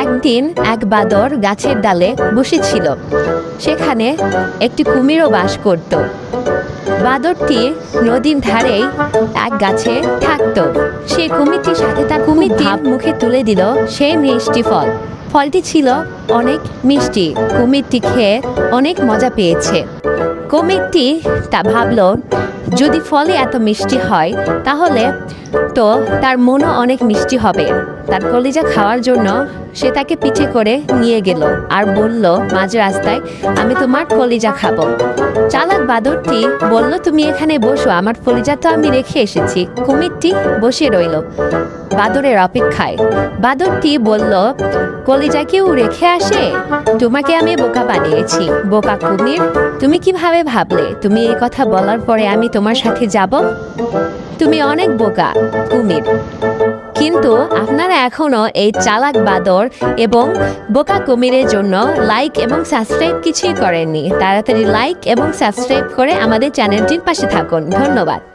একদিন এক বাদর গাছের ডালে বসেছিল। সেখানে একটি কুমিরও বাস করত। বাদরটি নদীর ধারেই এক গাছে থাকত। সেই কুমিরটির সাথে তার কুমিরটি মুখে তুলে দিল সেই মিষ্টি ফল। ফলটি ছিল অনেক মিষ্টি। কুমিরটি খেয়ে অনেক মজা পেয়েছে। কুমিরটি তা ভাবলো, যদি ফলে এত মিষ্টি হয় তাহলে তো তার মনও অনেক মিষ্টি হবে। তার কলিজা খাওয়ার জন্য সে তাকে পিঠে করে নিয়ে গেল আর বলল, মাঝ রাস্তায় আমি তোমার কলিজা খাবো। চালাক বাদরটি বলল, তুমি এখানে বসো, আমার কলিজা তো আমি রেখে এসেছি। কুমিরটি বসে রইল বাদরের অপেক্ষায়। বাদরটি বলল, কলিজা কেউ রেখে আসে? তোমাকে আমি বোকা বানিয়েছি। বোকা কুমির, তুমি কিভাবে ভাবলে তুমি এই কথা বলার পরে আমি তোমার সাথে যাব? তুমি অনেক বোকা কুমির। কিন্তু আপনারা এখনো এই চালাক বাদর এবং বোকা কুমিরের জন্য লাইক এবং সাবস্ক্রাইব কিছুই করেননি। তাড়াতাড়ি লাইক এবং সাবস্ক্রাইব করে আমাদের চ্যানেলটির পাশে থাকুন। ধন্যবাদ।